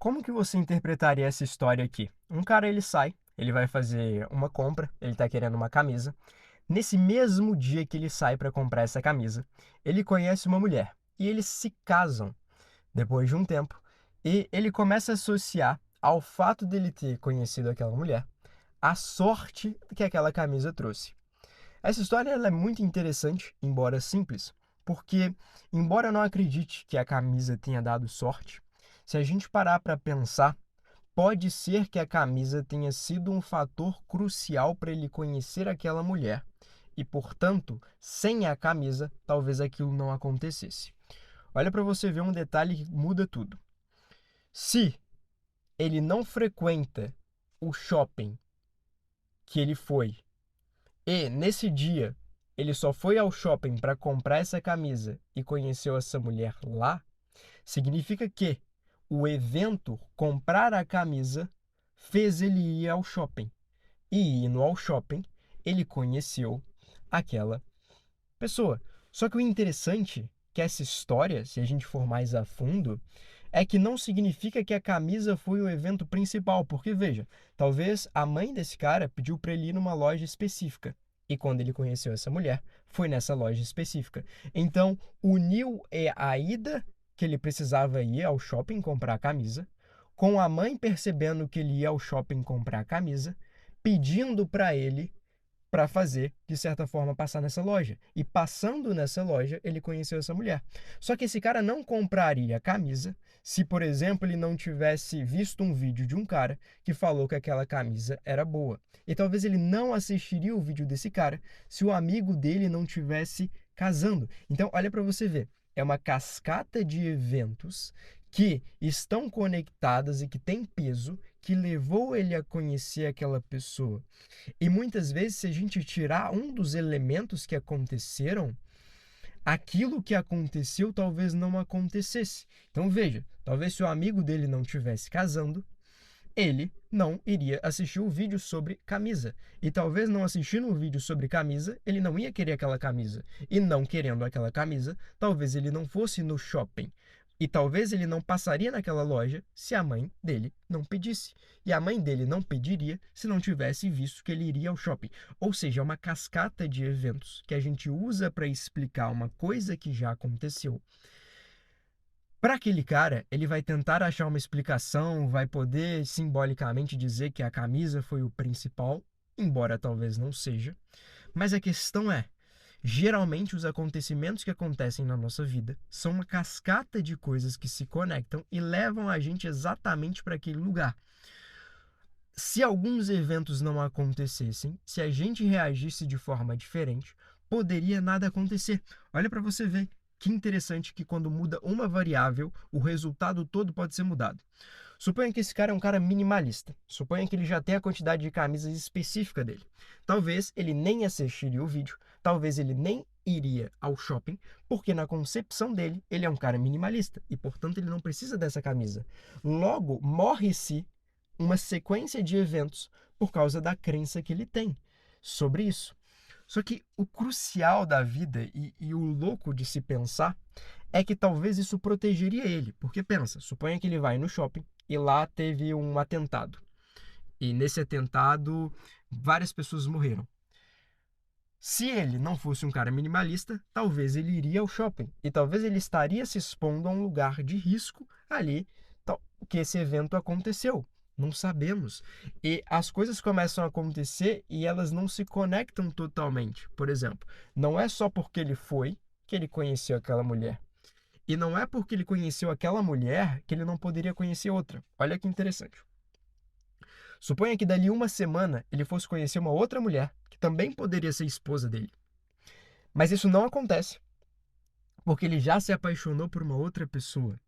Como que você interpretaria essa história aqui? Um cara ele sai, ele vai fazer uma compra, ele tá querendo uma camisa. Nesse mesmo dia que ele sai para comprar essa camisa, ele conhece uma mulher e eles se casam depois de um tempo. E ele começa a associar ao fato dele ter conhecido aquela mulher a sorte que aquela camisa trouxe. Essa história ela é muito interessante, embora simples, porque, embora eu não acredite que a camisa tenha dado sorte, se a gente parar para pensar, pode ser que a camisa tenha sido um fator crucial para ele conhecer aquela mulher e, portanto, sem a camisa, talvez aquilo não acontecesse. Olha para você ver um detalhe que muda tudo. Se ele não frequenta o shopping que ele foi e nesse dia ele só foi ao shopping para comprar essa camisa e conheceu essa mulher lá, significa que o evento comprar a camisa fez ele ir ao shopping. E indo ao shopping, ele conheceu aquela pessoa. Só que o interessante é que essa história, se a gente for mais a fundo, é que não significa que a camisa foi o evento principal, porque veja, talvez a mãe desse cara pediu para ele ir numa loja específica. E quando ele conheceu essa mulher, foi nessa loja específica. Então, uniu a ida que ele precisava ir ao shopping comprar a camisa, com a mãe percebendo que ele ia ao shopping comprar a camisa, pedindo para ele para fazer, de certa forma, passar nessa loja. E passando nessa loja, ele conheceu essa mulher. Só que esse cara não compraria a camisa se, por exemplo, ele não tivesse visto um vídeo de um cara que falou que aquela camisa era boa. E talvez ele não assistiria o vídeo desse cara se o amigo dele não tivesse casando. Então, olha para você ver. É uma cascata de eventos que estão conectadas e que têm peso que levou ele a conhecer aquela pessoa. E muitas vezes, se a gente tirar um dos elementos que aconteceram, aquilo que aconteceu talvez não acontecesse. Então veja, talvez se o amigo dele não estivesse casando, ele não iria assistir o vídeo sobre camisa. E talvez não assistindo o vídeo sobre camisa, ele não ia querer aquela camisa. E não querendo aquela camisa, talvez ele não fosse no shopping. E talvez ele não passaria naquela loja se a mãe dele não pedisse. E a mãe dele não pediria se não tivesse visto que ele iria ao shopping. Ou seja, é uma cascata de eventos que a gente usa para explicar uma coisa que já aconteceu. Para aquele cara, ele vai tentar achar uma explicação, vai poder simbolicamente dizer que a camisa foi o principal, embora talvez não seja. Mas a questão é, geralmente os acontecimentos que acontecem na nossa vida são uma cascata de coisas que se conectam e levam a gente exatamente para aquele lugar. Se alguns eventos não acontecessem, se a gente reagisse de forma diferente, poderia nada acontecer. Olha para você ver que interessante que quando muda uma variável, o resultado todo pode ser mudado. Suponha que esse cara é um cara minimalista. Suponha que ele já tem a quantidade de camisas específica dele. Talvez ele nem assistiria o vídeo, talvez ele nem iria ao shopping, porque na concepção dele, ele é um cara minimalista e, portanto, ele não precisa dessa camisa. Logo, morre-se uma sequência de eventos por causa da crença que ele tem sobre isso. Só que o crucial da vida e o louco de se pensar é que talvez isso protegeria ele. Porque pensa, suponha que ele vai no shopping e lá teve um atentado. E nesse atentado, várias pessoas morreram. Se ele não fosse um cara minimalista, talvez ele iria ao shopping. E talvez ele estaria se expondo a um lugar de risco ali que esse evento aconteceu. Não sabemos. E as coisas começam a acontecer e elas não se conectam totalmente. Por exemplo, não é só porque ele foi que ele conheceu aquela mulher. E não é porque ele conheceu aquela mulher que ele não poderia conhecer outra. Olha que interessante. Suponha que dali uma semana ele fosse conhecer uma outra mulher que também poderia ser esposa dele. Mas isso não acontece porque ele já se apaixonou por uma outra pessoa.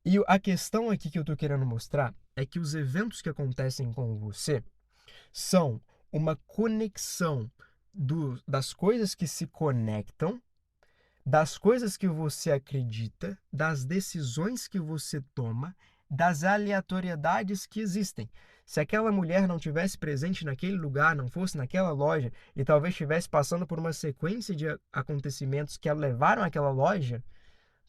E a questão aqui que eu estou querendo mostrar é que os eventos que acontecem com você são uma conexão das coisas que se conectam, das coisas que você acredita, das decisões que você toma, das aleatoriedades que existem. Se aquela mulher não tivesse presente naquele lugar, não fosse naquela loja, e talvez estivesse passando por uma sequência de acontecimentos que a levaram àquela loja,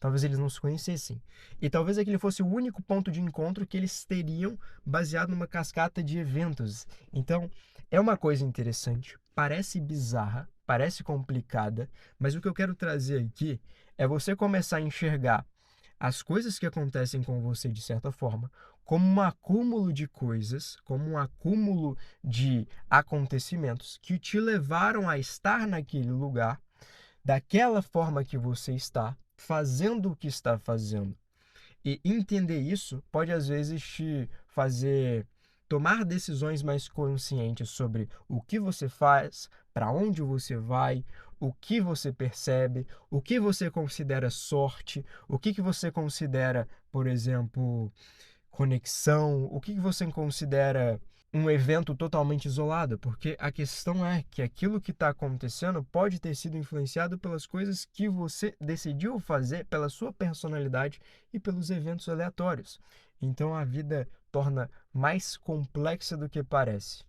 talvez eles não se conhecessem. E talvez aquele fosse o único ponto de encontro que eles teriam baseado numa cascata de eventos. Então, é uma coisa interessante, parece bizarra, parece complicada, mas o que eu quero trazer aqui é você começar a enxergar as coisas que acontecem com você de certa forma como um acúmulo de coisas, como um acúmulo de acontecimentos que te levaram a estar naquele lugar, daquela forma que você está, fazendo o que está fazendo. E entender isso pode às vezes te fazer tomar decisões mais conscientes sobre o que você faz, para onde você vai, o que você percebe, o que você considera sorte, o que você considera, por exemplo, conexão, o que você considera um evento totalmente isolado, porque a questão é que aquilo que está acontecendo pode ter sido influenciado pelas coisas que você decidiu fazer, pela sua personalidade e pelos eventos aleatórios. Então a vida torna mais complexa do que parece.